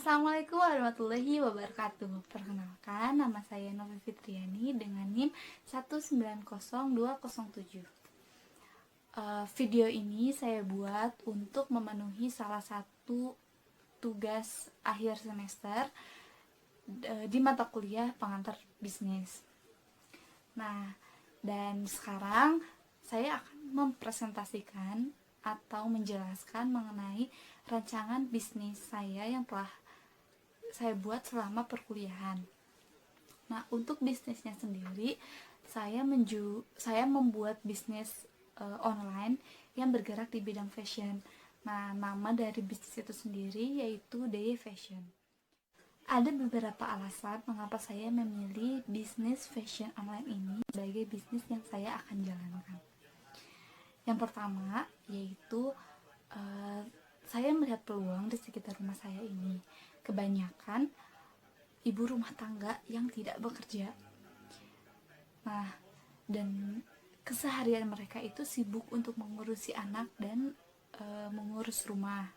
Assalamualaikum warahmatullahi wabarakatuh. Perkenalkan, nama saya Novi Fitriani dengan NIM 1900207. Video ini saya buat untuk memenuhi salah satu tugas akhir semester di mata kuliah pengantar bisnis. Nah, dan sekarang saya akan mempresentasikan atau menjelaskan mengenai rancangan bisnis saya yang telah saya buat selama perkuliahan. Nah, untuk bisnisnya sendiri, saya membuat bisnis online yang bergerak di bidang fashion. Nah, nama dari bisnis itu sendiri yaitu Day Fashion. Ada beberapa alasan mengapa saya memilih bisnis fashion online ini sebagai bisnis yang saya akan jalankan. Yang pertama yaitu saya melihat peluang di sekitar rumah saya ini. Kebanyakan ibu rumah tangga yang tidak bekerja. Nah, dan keseharian mereka itu sibuk untuk mengurusi anak dan mengurus rumah.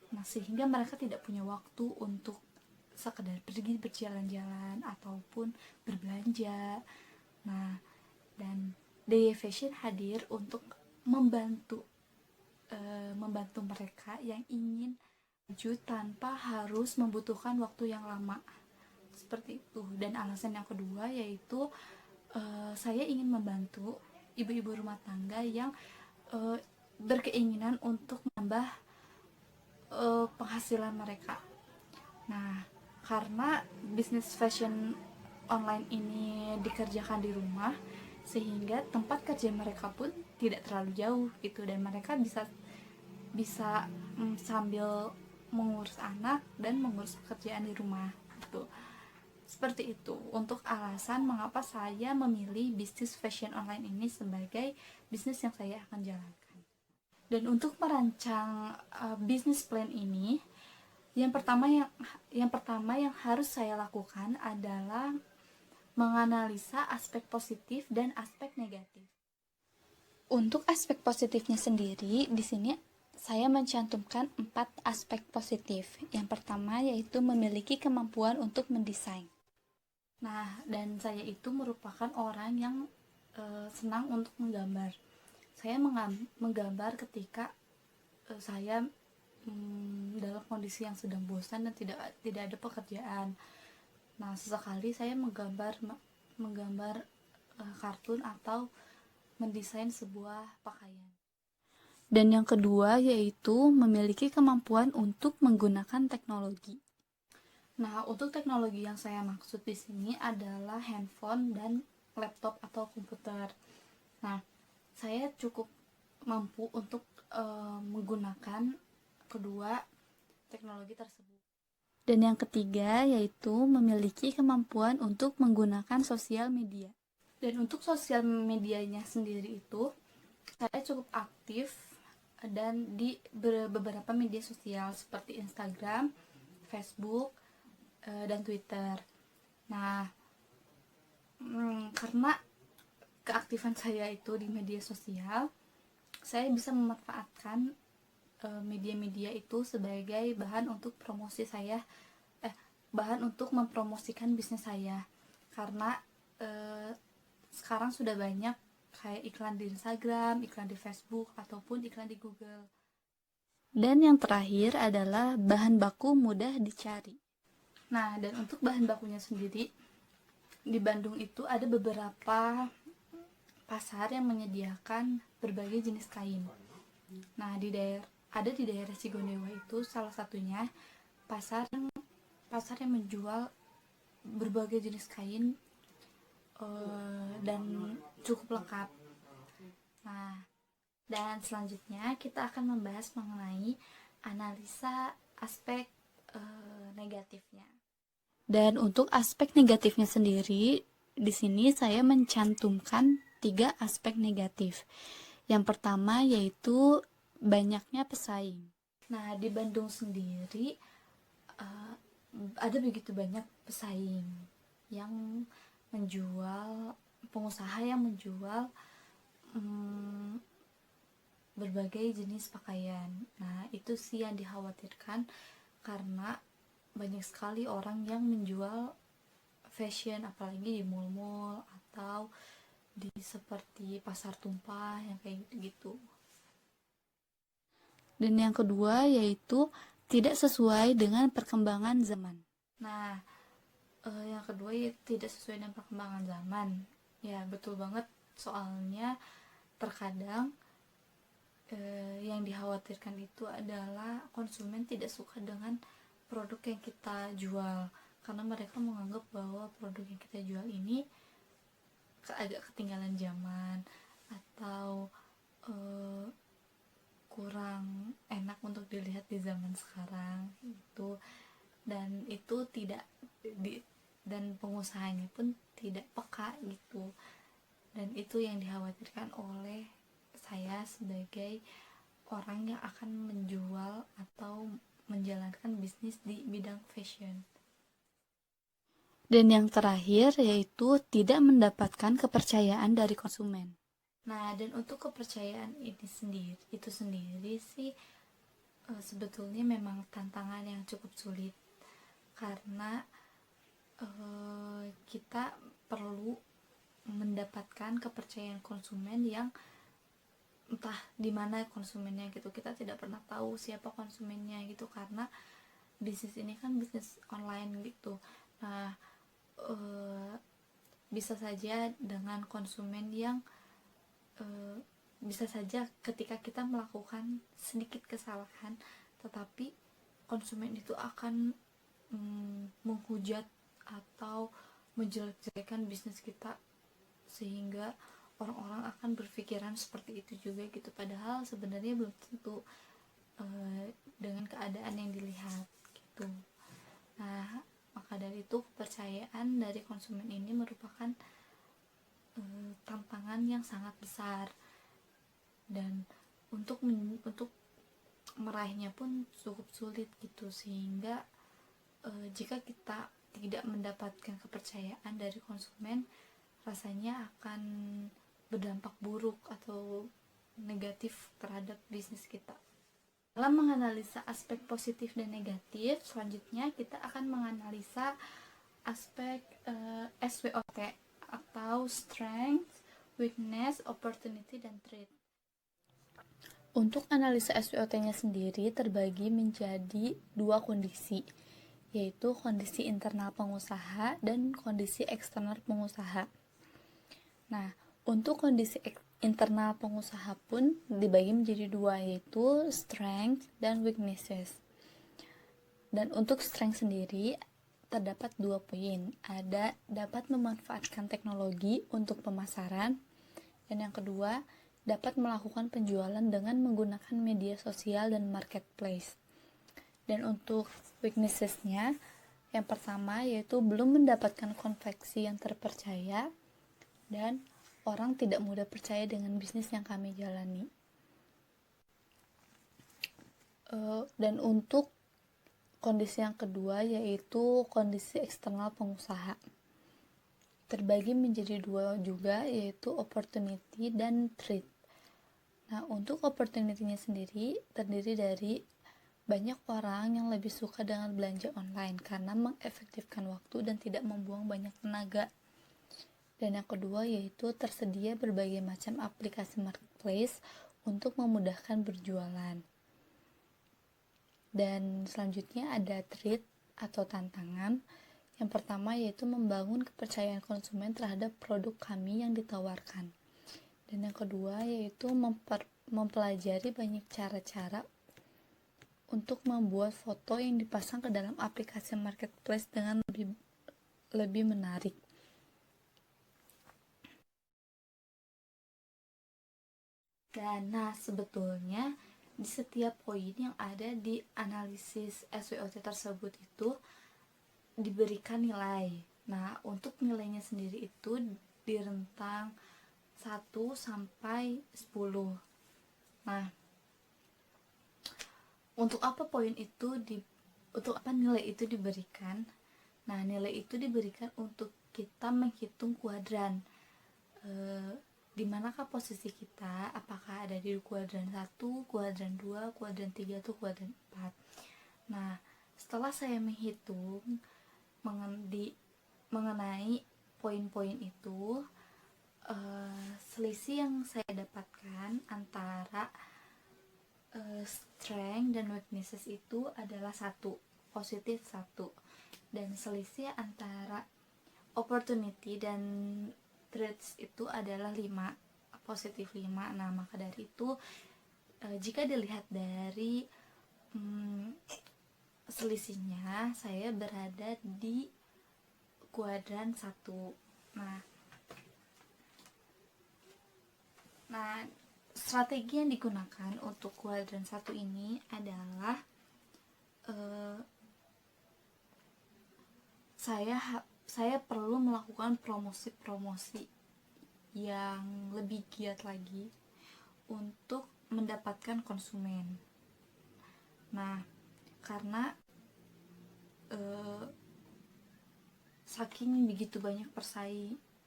Nah, sehingga mereka tidak punya waktu untuk sekedar pergi berjalan-jalan ataupun berbelanja. Nah, dan Day Fashion hadir untuk membantu mereka yang ingin maju tanpa harus membutuhkan waktu yang lama, seperti itu. Dan alasan yang kedua yaitu saya ingin membantu ibu-ibu rumah tangga yang berkeinginan untuk menambah penghasilan mereka. Nah, karena bisnis fashion online ini dikerjakan di rumah, sehingga tempat kerja mereka pun tidak terlalu jauh gitu, dan mereka bisa sambil mengurus anak dan mengurus pekerjaan di rumah gitu. Seperti itu untuk alasan mengapa saya memilih bisnis fashion online ini sebagai bisnis yang saya akan jalankan. Dan untuk merancang bisnis plan ini, yang pertama yang harus saya lakukan adalah menganalisa aspek positif dan aspek negatif. Untuk aspek positifnya sendiri, di sini saya mencantumkan 4 aspek positif. Yang pertama yaitu memiliki kemampuan untuk mendesain. Nah, dan saya itu merupakan orang yang senang untuk menggambar. Saya menggambar ketika saya dalam kondisi yang sedang bosan dan tidak ada pekerjaan. Nah, sesekali saya menggambar kartun atau mendesain sebuah pakaian. Dan yang kedua yaitu memiliki kemampuan untuk menggunakan teknologi. Nah, untuk teknologi yang saya maksud di sini adalah handphone dan laptop atau komputer. Nah, saya cukup mampu untuk menggunakan kedua teknologi tersebut. Dan yang ketiga yaitu memiliki kemampuan untuk menggunakan sosial media. Dan untuk sosial medianya sendiri itu saya cukup aktif dan di beberapa media sosial seperti Instagram, Facebook, dan Twitter. Nah, karena keaktifan saya itu di media sosial, saya bisa memanfaatkan media-media itu sebagai bahan untuk bahan untuk mempromosikan bisnis saya. Karena sekarang sudah banyak kayak iklan di Instagram, iklan di Facebook, ataupun iklan di Google. Dan yang terakhir adalah bahan baku mudah dicari. Nah, dan untuk bahan bakunya sendiri, di Bandung itu ada beberapa pasar yang menyediakan berbagai jenis kain. Nah, ada di daerah Cigondewa itu salah satunya pasar yang menjual berbagai jenis kain dan cukup lengkap. Nah, dan selanjutnya kita akan membahas mengenai analisa aspek negatifnya. Dan untuk aspek negatifnya sendiri, di sini saya mencantumkan 3 aspek negatif. Yang pertama yaitu banyaknya pesaing. Nah, di Bandung sendiri ada begitu banyak pesaing yang menjual, pengusaha yang menjual berbagai jenis pakaian. Nah, itu sih yang dikhawatirkan karena banyak sekali orang yang menjual fashion, apalagi di mall-mall atau di seperti pasar tumpah yang kayak gitu-gitu. Dan yang kedua yaitu tidak sesuai dengan perkembangan zaman. Nah, yang kedua yaitu tidak sesuai dengan perkembangan zaman. Ya, betul banget, soalnya terkadang yang dikhawatirkan itu adalah konsumen tidak suka dengan produk yang kita jual, karena mereka menganggap bahwa produk yang kita jual ini agak ketinggalan zaman atau kurang enak untuk dilihat di zaman sekarang itu, dan itu tidak dan pengusahanya pun tidak peka gitu, dan itu yang dikhawatirkan oleh saya sebagai orang yang akan menjual atau menjalankan bisnis di bidang fashion. Dan yang terakhir yaitu tidak mendapatkan kepercayaan dari konsumen. Nah, dan untuk kepercayaan itu sendiri sih sebetulnya memang tantangan yang cukup sulit, karena kita perlu mendapatkan kepercayaan konsumen yang entah di mana konsumennya gitu. Kita tidak pernah tahu siapa konsumennya gitu, karena bisnis ini kan bisnis online gitu. Nah, bisa saja dengan konsumen yang bisa saja ketika kita melakukan sedikit kesalahan, tetapi konsumen itu akan menghujat atau menjelek-jelekan bisnis kita, sehingga orang-orang akan berpikiran seperti itu juga gitu, padahal sebenarnya belum tentu dengan keadaan yang dilihat gitu. Nah, maka dari itu kepercayaan dari konsumen ini merupakan tantangan yang sangat besar, dan untuk meraihnya pun cukup sulit gitu, sehingga jika kita tidak mendapatkan kepercayaan dari konsumen, rasanya akan berdampak buruk atau negatif terhadap bisnis kita. Dalam menganalisa aspek positif dan negatif, selanjutnya kita akan menganalisa aspek SWOT atau Strength, Weakness, Opportunity, dan Threat. Untuk analisa SWOT-nya sendiri terbagi menjadi dua kondisi, yaitu kondisi internal pengusaha dan kondisi eksternal pengusaha. Nah, untuk kondisi internal pengusaha pun dibagi menjadi dua, yaitu strength dan weaknesses. Dan untuk strength sendiri terdapat dua poin. Ada dapat memanfaatkan teknologi untuk pemasaran, dan yang kedua dapat melakukan penjualan dengan menggunakan media sosial dan marketplace. Dan untuk weaknessesnya, yang pertama yaitu belum mendapatkan konveksi yang terpercaya, dan orang tidak mudah percaya dengan bisnis yang kami jalani. Dan untuk kondisi yang kedua yaitu kondisi eksternal pengusaha, terbagi menjadi dua juga, yaitu opportunity dan threat. Nah, untuk opportunity-nya sendiri terdiri dari banyak orang yang lebih suka dengan belanja online karena mengefektifkan waktu dan tidak membuang banyak tenaga. Dan yang kedua yaitu tersedia berbagai macam aplikasi marketplace untuk memudahkan berjualan. Dan selanjutnya ada threat atau tantangan. Yang pertama yaitu membangun kepercayaan konsumen terhadap produk kami yang ditawarkan. Dan yang kedua yaitu mempelajari banyak cara-cara untuk membuat foto yang dipasang ke dalam aplikasi marketplace dengan lebih menarik. Dan nah, sebetulnya di setiap poin yang ada di analisis SWOT tersebut itu diberikan nilai. Nah, untuk nilainya sendiri itu di rentang 1 sampai 10. Nah, untuk apa nilai itu diberikan? Nah, nilai itu diberikan untuk kita menghitung kuadran. Di manakah posisi kita, apakah ada di kuadran 1, kuadran 2, kuadran 3, atau kuadran 4. Nah, Setelah saya menghitung mengenai poin-poin itu, selisih yang saya dapatkan antara strength dan weaknesses itu adalah satu, positif satu, dan selisih antara opportunity dan threats itu adalah 5, positif 5. Nah, maka dari itu jika dilihat dari selisihnya, saya berada di kuadran 1. Nah, strategi yang digunakan untuk kuadran 1 ini adalah saya perlu melakukan promosi-promosi yang lebih giat lagi untuk mendapatkan konsumen. Nah, karena saking begitu banyak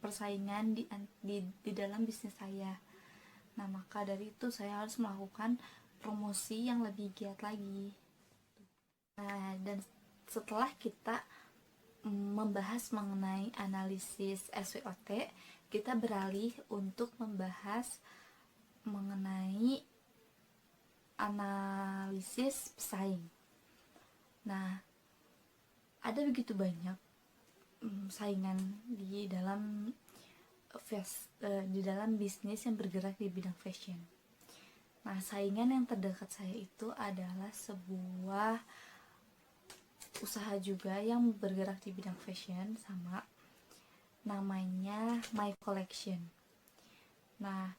persaingan di dalam bisnis saya. Nah, maka dari itu saya harus melakukan promosi yang lebih giat lagi. Nah, dan setelah kita membahas mengenai analisis SWOT, kita beralih untuk membahas mengenai analisis pesaing. Nah, ada begitu banyak saingan di dalam bisnis yang bergerak di bidang fashion. Nah, saingan yang terdekat saya itu adalah sebuah usaha juga yang bergerak di bidang fashion, sama namanya My Collection. Nah,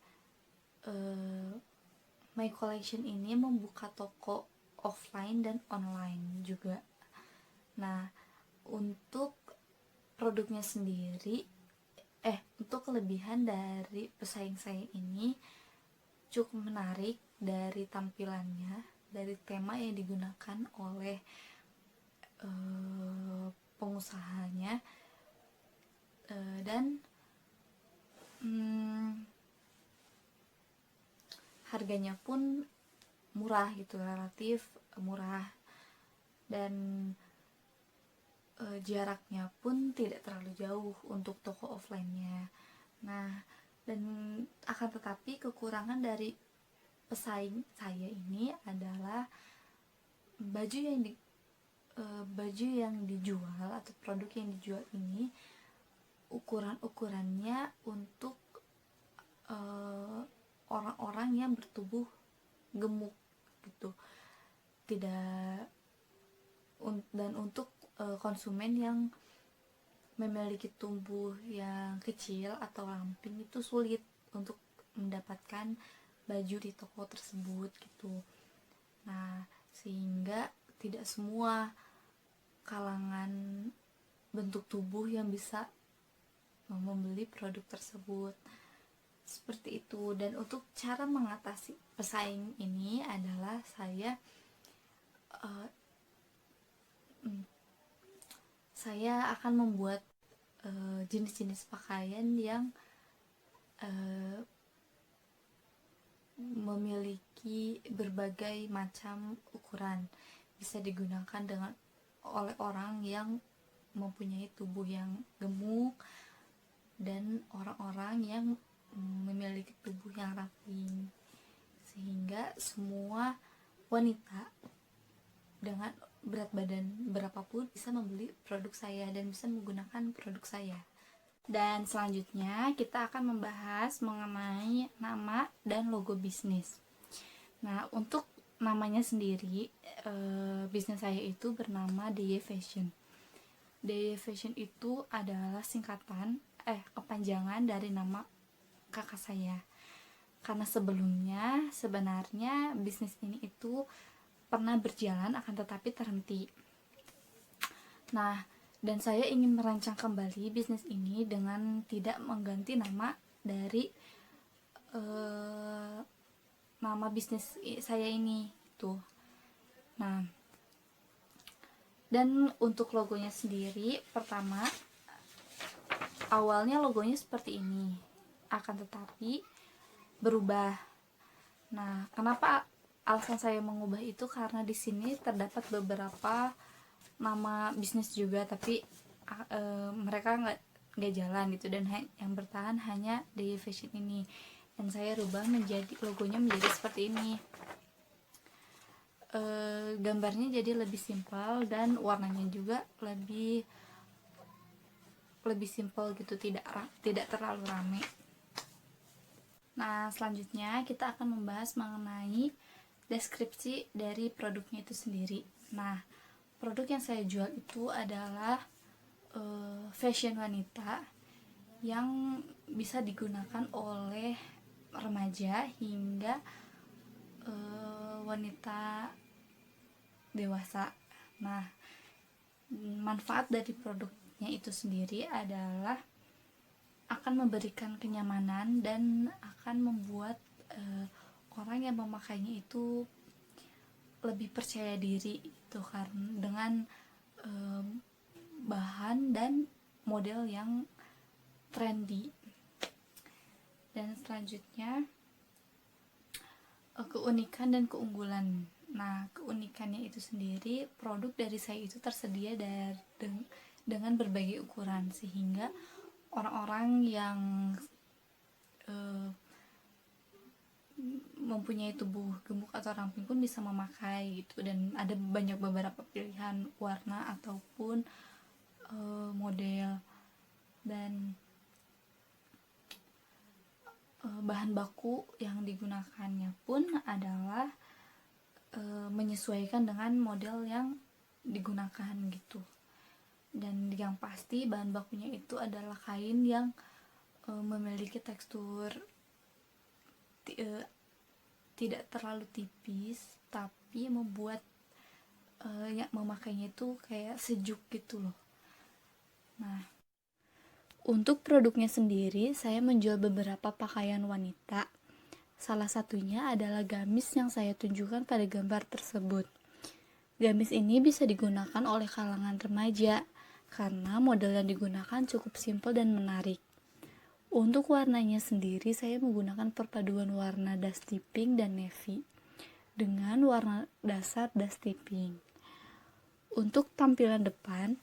My Collection ini membuka toko offline dan online juga. Nah, untuk produknya sendiri, untuk kelebihan dari pesaing saya ini cukup menarik dari tampilannya, dari tema yang digunakan oleh pengusahanya, dan harganya pun murah gitu, relatif murah, dan jaraknya pun tidak terlalu jauh untuk toko offline-nya. Nah, dan akan tetapi kekurangan dari pesaing saya ini adalah baju yang dijual atau produk yang dijual ini ukurannya untuk orang-orang yang bertubuh gemuk gitu, dan untuk konsumen yang memiliki tubuh yang kecil atau ramping itu sulit untuk mendapatkan baju di toko tersebut gitu. Nah, sehingga tidak semua kalangan bentuk tubuh yang bisa membeli produk tersebut, seperti itu. Dan untuk cara mengatasi pesaing ini adalah saya akan membuat jenis-jenis pakaian yang memiliki berbagai macam ukuran, bisa digunakan oleh orang yang mempunyai tubuh yang gemuk dan orang-orang yang memiliki tubuh yang ramping, sehingga semua wanita dengan berat badan berapapun bisa membeli produk saya dan bisa menggunakan produk saya. Dan selanjutnya kita akan membahas mengenai nama dan logo bisnis. Nah, untuk namanya sendiri, bisnis saya itu bernama DY Fashion. DY Fashion itu adalah kepanjangan dari nama kakak saya. Karena sebelumnya sebenarnya bisnis ini itu pernah berjalan, akan tetapi terhenti. Nah, dan saya ingin merancang kembali bisnis ini dengan tidak mengganti nama dari nama bisnis saya ini tuh. Nah, dan untuk logonya sendiri, pertama awalnya logonya seperti ini, akan tetapi berubah. Nah, kenapa alasan saya mengubah itu? Karena di sini terdapat beberapa nama bisnis juga, tapi mereka nggak jalan gitu, dan yang bertahan hanya Day Fashion ini, dan saya rubah menjadi logonya menjadi seperti ini. Gambarnya jadi lebih simpel dan warnanya juga lebih simpel gitu, tidak terlalu rame. Nah, selanjutnya kita akan membahas mengenai deskripsi dari produknya itu sendiri. Nah, produk yang saya jual itu adalah fashion wanita yang bisa digunakan oleh remaja hingga wanita dewasa. Nah, manfaat dari produknya itu sendiri adalah akan memberikan kenyamanan dan akan membuat orang yang memakainya itu lebih percaya diri itu, karena dengan bahan dan model yang trendy. Dan selanjutnya keunikan dan keunggulan. Nah, keunikannya itu sendiri, produk dari saya itu tersedia dengan berbagai ukuran, sehingga orang-orang yang mempunyai tubuh gemuk atau ramping pun bisa memakai gitu, dan ada beberapa pilihan warna ataupun model. Dan bahan baku yang digunakannya pun adalah menyesuaikan dengan model yang digunakan gitu. Dan yang pasti bahan bakunya itu adalah kain yang memiliki tekstur tidak terlalu tipis, tapi membuat yang memakainya itu kayak sejuk gitu loh. Nah, untuk produknya sendiri, saya menjual beberapa pakaian wanita. Salah satunya adalah gamis yang saya tunjukkan pada gambar tersebut. Gamis ini bisa digunakan oleh kalangan remaja, karena model yang digunakan cukup simpel dan menarik. Untuk warnanya sendiri, saya menggunakan perpaduan warna dusty pink dan navy dengan warna dasar dusty pink. Untuk tampilan depan,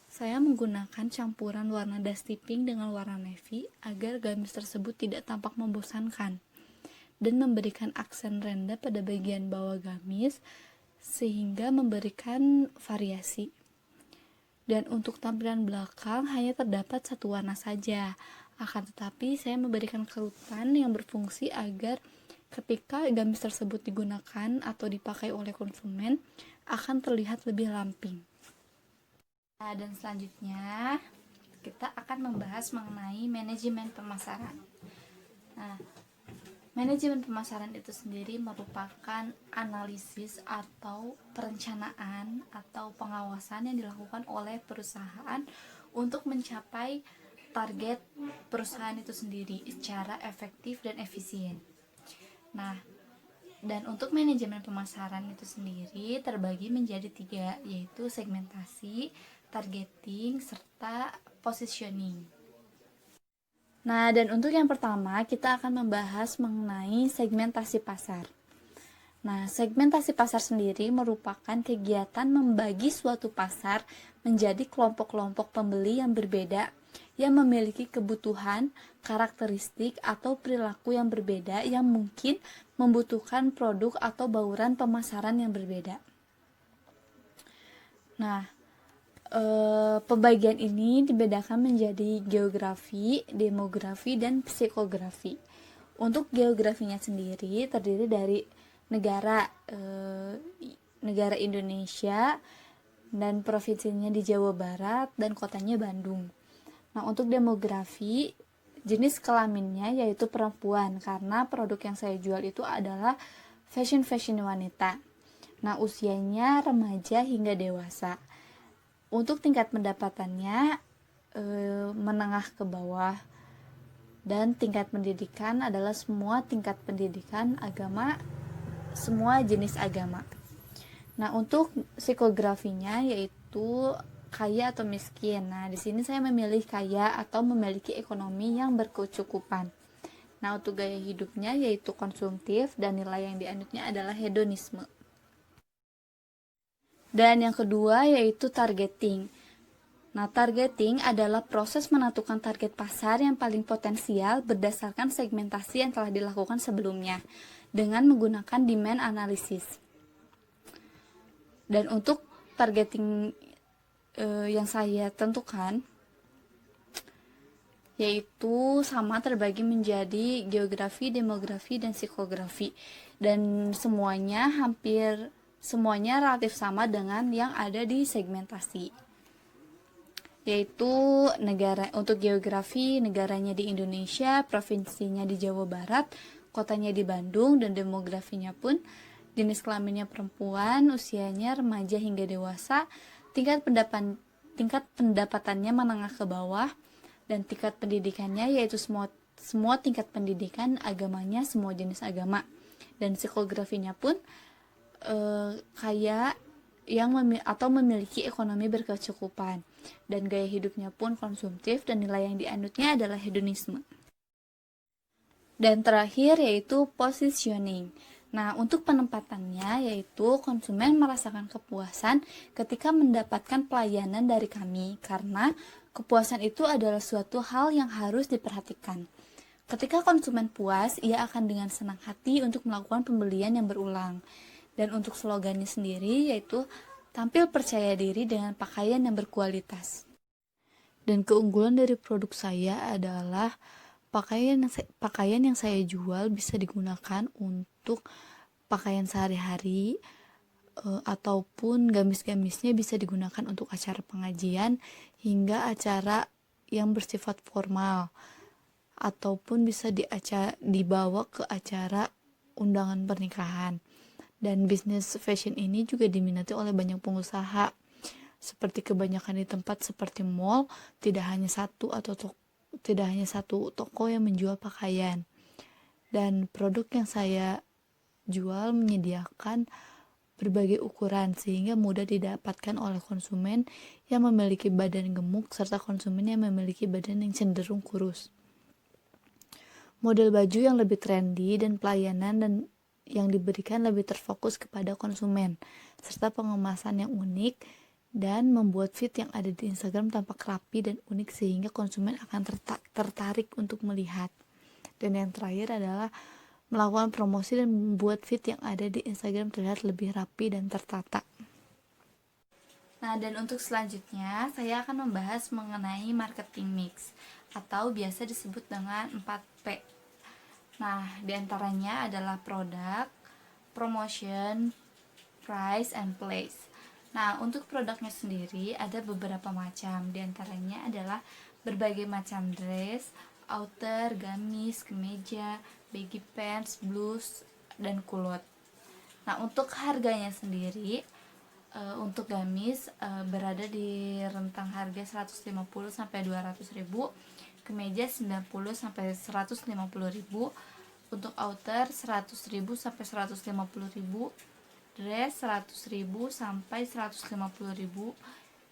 saya menggunakan campuran warna dusty pink dengan warna navy agar gamis tersebut tidak tampak membosankan dan memberikan aksen rendah pada bagian bawah gamis sehingga memberikan variasi. Dan untuk tampilan belakang hanya terdapat satu warna saja, akan tetapi saya memberikan kerutan yang berfungsi agar ketika gamis tersebut digunakan atau dipakai oleh konsumen akan terlihat lebih ramping. Nah, dan selanjutnya kita akan membahas mengenai manajemen pemasaran. Nah, manajemen pemasaran itu sendiri merupakan analisis atau perencanaan atau pengawasan yang dilakukan oleh perusahaan untuk mencapai target perusahaan itu sendiri secara efektif dan efisien. Nah, dan untuk manajemen pemasaran itu sendiri terbagi menjadi 3, yaitu segmentasi, targeting, serta positioning. Nah, dan untuk yang pertama kita akan membahas mengenai segmentasi pasar. Nah, segmentasi pasar sendiri merupakan kegiatan membagi suatu pasar menjadi kelompok-kelompok pembeli yang berbeda yang memiliki kebutuhan, karakteristik, atau perilaku yang berbeda yang mungkin membutuhkan produk atau bauran pemasaran yang berbeda. Nah, pembagian ini dibedakan menjadi geografi, demografi, dan psikografi. Untuk geografinya sendiri terdiri dari negara Indonesia dan provinsinya di Jawa Barat dan kotanya Bandung. Nah, untuk demografi, jenis kelaminnya yaitu perempuan, karena produk yang saya jual itu adalah fashion wanita. Nah, usianya remaja hingga dewasa. Untuk tingkat pendapatannya menengah ke bawah, dan tingkat pendidikan adalah semua tingkat pendidikan agama, semua jenis agama. Nah, untuk psikografinya yaitu kaya atau miskin. Nah, di sini saya memilih kaya atau memiliki ekonomi yang berkecukupan. Nah, untuk gaya hidupnya yaitu konsumtif dan nilai yang dianutnya adalah hedonisme. Dan yang kedua yaitu targeting. Nah, targeting adalah proses menentukan target pasar yang paling potensial berdasarkan segmentasi yang telah dilakukan sebelumnya dengan menggunakan demand analysis. Dan untuk targeting yang saya tentukan yaitu sama terbagi menjadi geografi, demografi, dan psikografi. Dan semuanya relatif sama dengan yang ada di segmentasi. Yaitu untuk geografi, negaranya di Indonesia, provinsinya di Jawa Barat, kotanya di Bandung, dan demografinya pun jenis kelaminnya perempuan, usianya remaja hingga dewasa, tingkat pendapatannya menengah ke bawah, dan tingkat pendidikannya yaitu semua tingkat pendidikan, agamanya semua jenis agama, dan psikografinya pun kaya atau memiliki ekonomi berkecukupan, dan gaya hidupnya pun konsumtif, dan nilai yang dianutnya adalah hedonisme. Dan terakhir yaitu positioning. Nah, untuk penempatannya yaitu konsumen merasakan kepuasan ketika mendapatkan pelayanan dari kami, karena kepuasan itu adalah suatu hal yang harus diperhatikan. Ketika konsumen puas, ia akan dengan senang hati untuk melakukan pembelian yang berulang. Dan untuk slogannya sendiri yaitu tampil percaya diri dengan pakaian yang berkualitas. Dan keunggulan dari produk saya adalah pakaian yang saya jual bisa digunakan untuk pakaian sehari-hari, ataupun gamis-gamisnya bisa digunakan untuk acara pengajian hingga acara yang bersifat formal, ataupun bisa dibawa ke acara undangan pernikahan. Dan bisnis fashion ini juga diminati oleh banyak pengusaha, seperti kebanyakan di tempat seperti mall, tidak hanya satu toko yang menjual pakaian. Dan produk yang saya jual menyediakan berbagai ukuran sehingga mudah didapatkan oleh konsumen yang memiliki badan gemuk serta konsumen yang memiliki badan yang cenderung kurus. Model baju yang lebih trendy dan pelayanan yang diberikan lebih terfokus kepada konsumen, serta pengemasan yang unik dan membuat feed yang ada di Instagram tampak rapi dan unik sehingga konsumen akan tertarik untuk melihat. Dan yang terakhir adalah melakukan promosi dan membuat feed yang ada di Instagram terlihat lebih rapi dan tertata. Nah, dan untuk selanjutnya saya akan membahas mengenai marketing mix atau biasa disebut dengan 4P. Nah, diantaranya adalah produk, promotion, price, and place. Nah, untuk produknya sendiri ada beberapa macam. Diantaranya adalah berbagai macam dress, outer, gamis, kemeja, baggy pants, blus, dan kulot. Nah, untuk harganya sendiri, untuk gamis berada di rentang harga 150 sampai 200 ribu, kemeja 90 sampai 150 ribu, untuk outer 100 ribu sampai 150 ribu, dress 100 ribu sampai 150 ribu,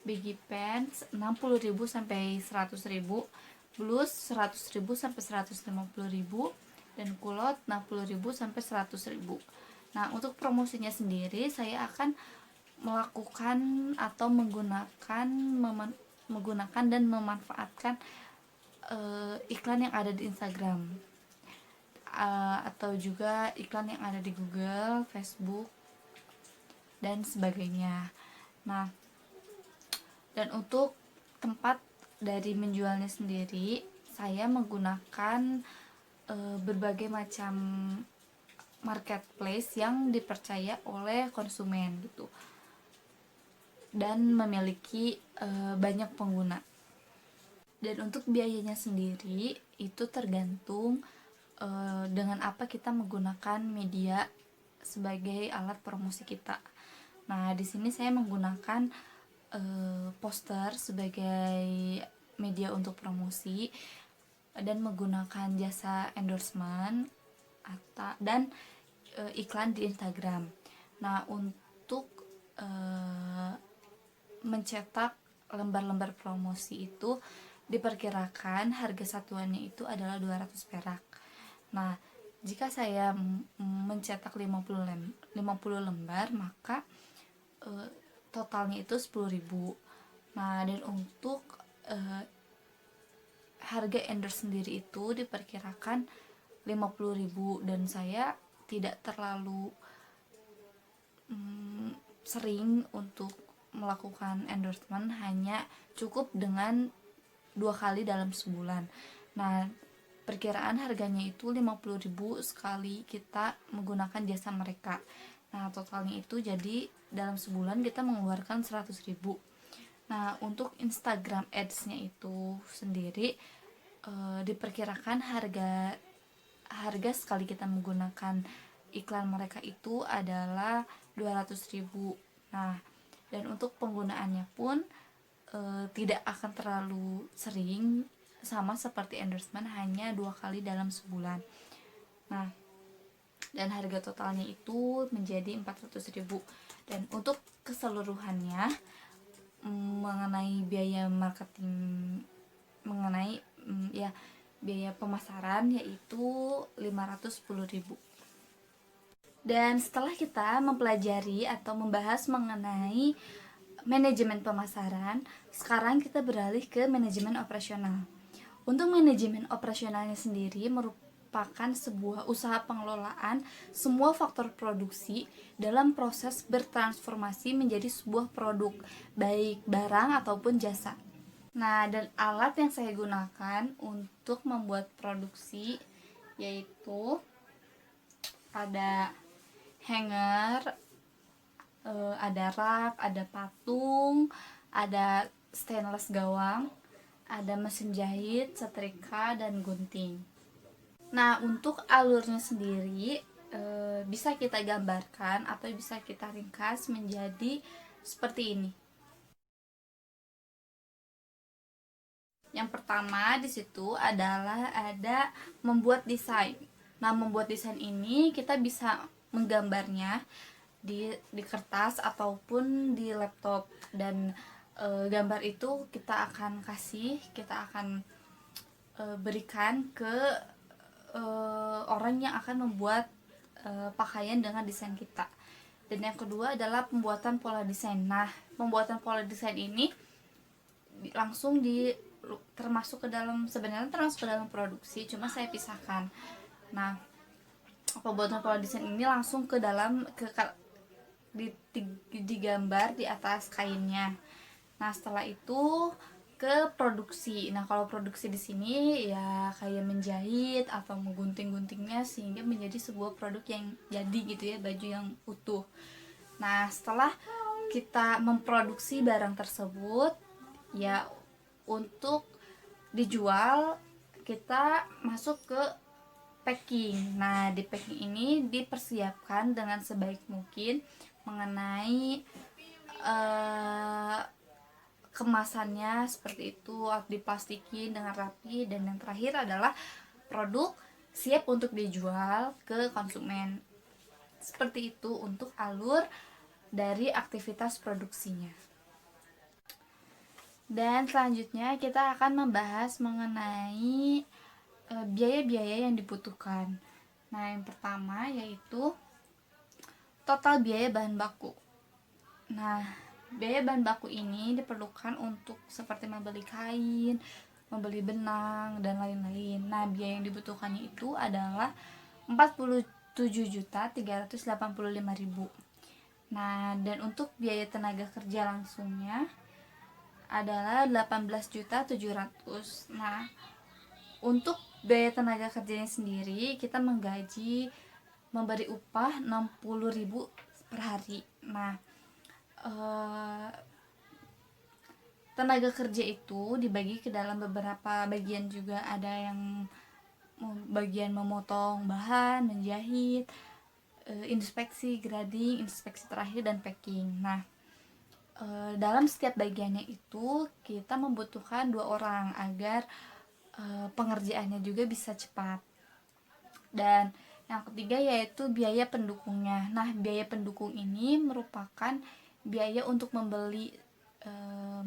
baggy pants 60 ribu sampai 100 ribu, blus 100 ribu sampai 150 ribu, dan kulot 60 ribu sampai 100 ribu. Nah, untuk promosinya sendiri saya akan melakukan atau menggunakan dan memanfaatkan iklan yang ada di Instagram, atau juga iklan yang ada di Google, Facebook, dan sebagainya. Nah, dan untuk tempat dari menjualnya sendiri, saya menggunakan berbagai macam marketplace yang dipercaya oleh konsumen gitu, dan memiliki banyak pengguna. Dan untuk biayanya sendiri itu tergantung dengan apa kita menggunakan media sebagai alat promosi kita. Nah, di sini saya menggunakan poster sebagai media untuk promosi dan menggunakan jasa endorsement dan iklan di Instagram. Nah, untuk mencetak lembar-lembar promosi itu diperkirakan harga satuannya itu adalah 200 perak. Nah, jika saya mencetak 50 lembar, maka totalnya itu 10.000. Nah, dan untuk harga endorse sendiri itu diperkirakan 50.000, dan saya tidak terlalu sering untuk melakukan endorsement, hanya cukup dengan 2 kali dalam sebulan. Nah, perkiraan harganya itu 50.000 sekali kita menggunakan jasa mereka. Nah, totalnya itu jadi dalam sebulan kita mengeluarkan 100.000. Nah, untuk Instagram Ads-nya itu sendiri diperkirakan harga sekali kita menggunakan iklan mereka itu adalah 200.000. Nah, dan untuk penggunaannya pun tidak akan terlalu sering, sama seperti endorsement, hanya 2 kali dalam sebulan. Nah, dan harga totalnya itu menjadi 400.000. Dan untuk keseluruhannya mengenai biaya marketing, mengenai biaya pemasaran yaitu 510.000. Dan setelah kita mempelajari atau membahas mengenai manajemen pemasaran, sekarang kita beralih ke manajemen operasional. Untuk manajemen operasionalnya sendiri merupakan sebuah usaha pengelolaan semua faktor produksi dalam proses bertransformasi menjadi sebuah produk, baik barang ataupun jasa. Nah, dan alat yang saya gunakan untuk membuat produksi yaitu ada hanger, ada rak, ada patung, ada stainless gawang, ada mesin jahit, setrika, dan gunting. Nah, untuk alurnya sendiri bisa kita gambarkan atau bisa kita ringkas menjadi seperti ini. Yang pertama di situ adalah ada membuat desain. Nah, membuat desain ini kita bisa menggambarnya di kertas ataupun di laptop, dan gambar itu kita akan berikan ke orang yang akan membuat pakaian dengan desain kita. Dan yang kedua adalah pembuatan pola desain. Nah, pembuatan pola desain ini langsung termasuk ke dalam produksi, cuma saya pisahkan. Nah, pembuatan pola desain ini langsung ke dalam digambar di atas kainnya. Nah, setelah itu ke produksi. Nah, kalau produksi di sini ya kayak menjahit atau menggunting-guntingnya sehingga menjadi sebuah produk yang jadi gitu ya, baju yang utuh. Nah, setelah kita memproduksi barang tersebut ya, untuk dijual kita masuk ke packing. Nah, di packing ini dipersiapkan dengan sebaik mungkin mengenai kemasannya seperti itu, diplastikin dengan rapi, dan yang terakhir adalah produk siap untuk dijual ke konsumen. Seperti itu untuk alur dari aktivitas produksinya. Dan selanjutnya kita akan membahas mengenai biaya-biaya yang dibutuhkan. Nah, yang pertama yaitu total biaya bahan baku. Nah, biaya bahan baku ini diperlukan untuk seperti membeli kain, membeli benang, dan lain-lain. Nah, biaya yang dibutuhkannya itu adalah 47.385.000. Nah, dan untuk biaya tenaga kerja langsungnya adalah 18.700.000. Nah, untuk biaya tenaga kerjanya sendiri kita memberi upah 60.000 per hari. Nah, tenaga kerja itu dibagi ke dalam beberapa bagian juga, ada yang bagian memotong bahan, menjahit, inspeksi, grading, inspeksi terakhir, dan packing. Nah, dalam setiap bagiannya itu kita membutuhkan 2 orang agar pengerjaannya juga bisa cepat. Dan yang ketiga yaitu biaya pendukungnya. Nah, biaya pendukung ini merupakan biaya untuk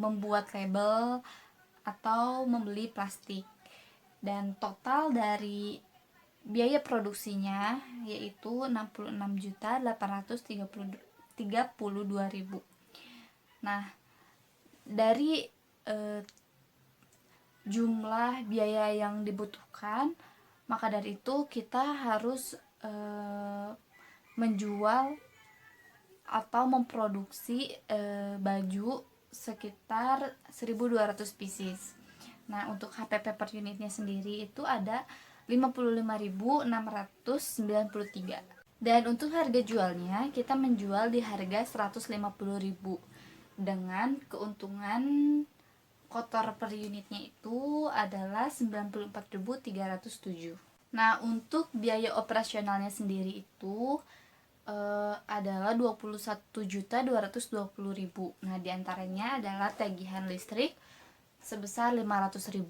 membuat label atau membeli plastik. Dan total dari biaya produksinya yaitu 66.832.000. Nah, dari jumlah biaya yang dibutuhkan, maka dari itu kita harus menjual atau memproduksi baju sekitar 1.200 pieces. Nah, untuk HPP per unitnya sendiri itu ada 55.693. Dan untuk harga jualnya kita menjual di harga 150.000 dengan keuntungan kotor per unitnya itu adalah 94.307. Nah, untuk biaya operasionalnya sendiri itu adalah 21.220.000. Nah, diantaranya adalah tagihan listrik sebesar 500.000,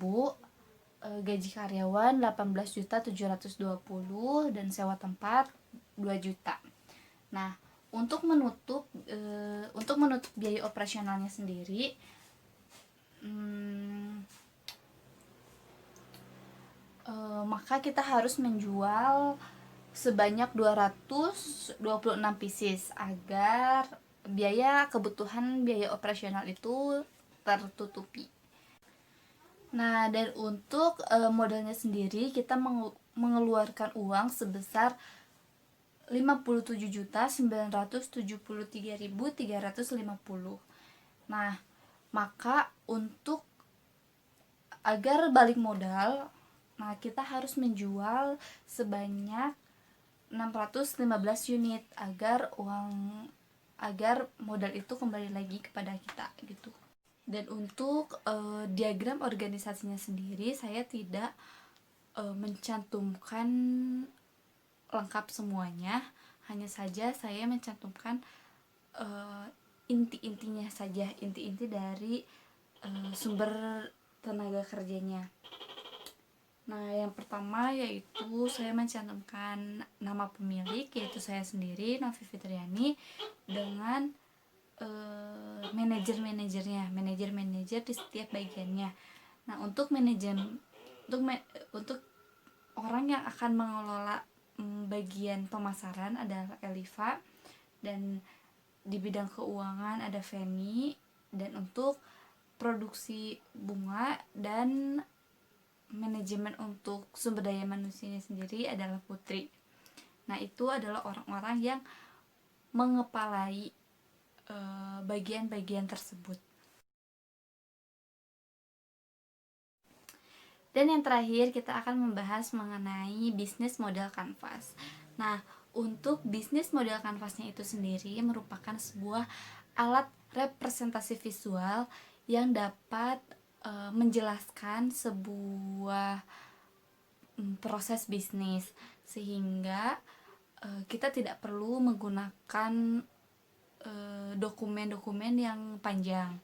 gaji karyawan 18.720, dan sewa tempat 2 juta. Nah, untuk menutup biaya operasionalnya sendiri, maka kita harus menjual sebanyak 226 pieces agar kebutuhan biaya operasional itu tertutupi. Nah, dan untuk modalnya sendiri kita mengeluarkan uang sebesar 57.973.350. Nah, maka untuk agar balik modal, nah kita harus menjual sebanyak 615 unit agar modal itu kembali lagi kepada kita gitu. Dan untuk diagram organisasinya sendiri saya tidak mencantumkan lengkap semuanya, hanya saja saya mencantumkan inti-intinya saja, inti-inti dari sumber tenaga kerjanya. Nah, yang pertama yaitu saya mencantumkan nama pemilik, yaitu saya sendiri, Novi Fitriani, dengan manajer di setiap bagiannya. Nah, untuk orang yang akan mengelola bagian pemasaran adalah Eliva, dan di bidang keuangan ada Feni, dan untuk produksi bunga dan manajemen untuk sumber daya manusianya sendiri adalah Putri. Nah, itu adalah orang-orang yang mengepalai bagian-bagian tersebut. Dan yang terakhir kita akan membahas mengenai bisnis model kanvas. Nah, untuk bisnis model kanvasnya itu sendiri merupakan sebuah alat representasi visual yang dapat menjelaskan sebuah proses bisnis, sehingga kita tidak perlu menggunakan dokumen-dokumen yang panjang.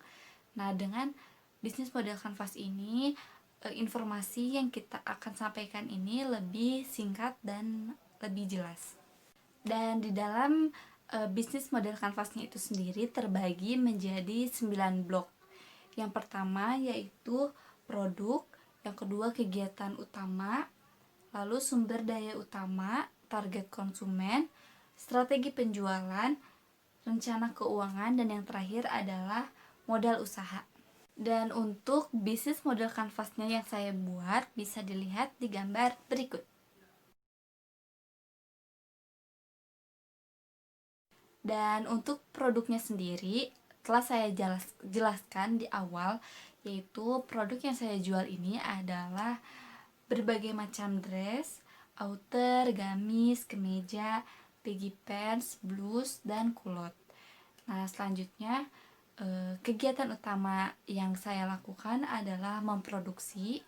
Nah, dengan bisnis model kanvas ini, informasi yang kita akan sampaikan ini lebih singkat dan lebih jelas. Dan di dalam bisnis model kanvasnya itu sendiri terbagi menjadi 9 blok. Yang pertama yaitu produk, yang kedua kegiatan utama, lalu sumber daya utama, target konsumen, strategi penjualan, rencana keuangan, dan yang terakhir adalah modal usaha. Dan untuk bisnis model kanvasnya yang saya buat bisa dilihat di gambar berikut. Dan untuk produknya sendiri telah saya jelaskan di awal, yaitu produk yang saya jual ini adalah berbagai macam dress, outer, gamis, kemeja, baggy pants, blus, dan kulot. Nah, selanjutnya kegiatan utama yang saya lakukan adalah memproduksi,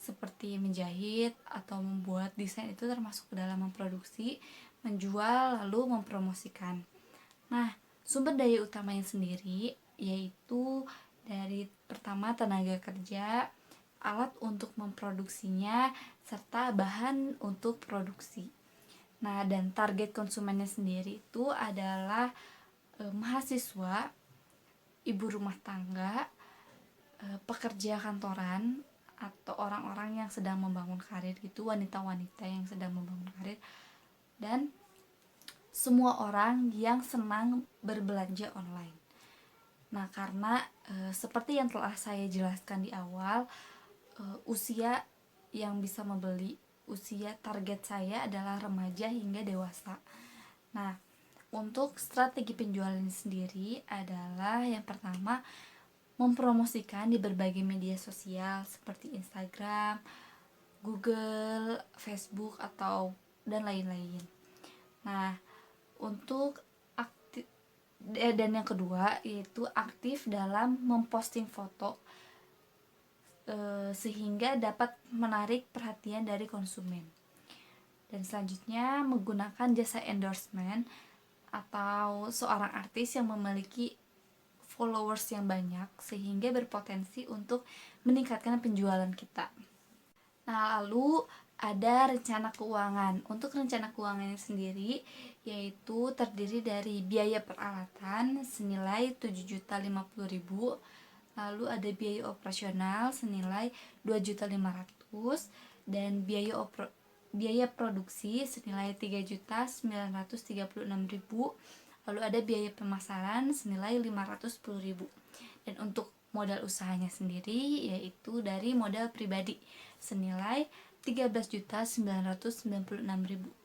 seperti menjahit atau membuat desain, itu termasuk ke dalam memproduksi, menjual, lalu mempromosikan. Nah, sumber daya utamanya sendiri yaitu dari pertama tenaga kerja, alat untuk memproduksinya, serta bahan untuk produksi. Nah, dan target konsumennya sendiri itu adalah mahasiswa, ibu rumah tangga, pekerja kantoran, atau orang-orang yang sedang membangun karir gitu, wanita-wanita yang sedang membangun karir, dan semua orang yang senang berbelanja online. Nah, karena seperti yang telah saya jelaskan di awal, usia yang bisa membeli, usia target saya adalah remaja hingga dewasa. Nah, untuk strategi penjualan sendiri adalah yang pertama, mempromosikan di berbagai media sosial seperti Instagram, Google, Facebook, atau dan lain-lain. Nah, untuk dan yang kedua yaitu aktif dalam memposting foto sehingga dapat menarik perhatian dari konsumen. Dan selanjutnya menggunakan jasa endorsement atau seorang artis yang memiliki followers yang banyak sehingga berpotensi untuk meningkatkan penjualan kita. Nah, lalu ada rencana keuangan. Untuk rencana keuangannya sendiri yaitu terdiri dari biaya peralatan senilai 7.050.000, lalu ada biaya operasional senilai 2.500.000 dan biaya produksi senilai 3.936.000, lalu ada biaya pemasaran senilai 510.000. Dan untuk modal usahanya sendiri yaitu dari modal pribadi senilai 13.996.000.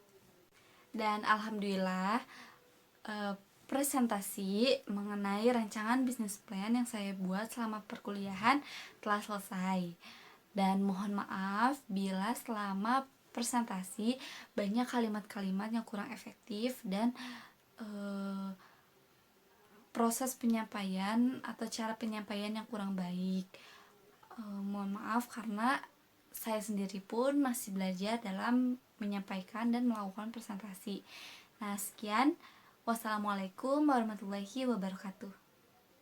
Dan alhamdulillah presentasi mengenai rancangan bisnis plan yang saya buat selama perkuliahan telah selesai. Dan mohon maaf bila selama presentasi banyak kalimat-kalimat yang kurang efektif dan proses penyampaian atau cara penyampaian yang kurang baik. Mohon maaf karena saya sendiri pun masih belajar dalam menyampaikan dan melakukan presentasi. Nah, sekian. Wassalamualaikum warahmatullahi wabarakatuh.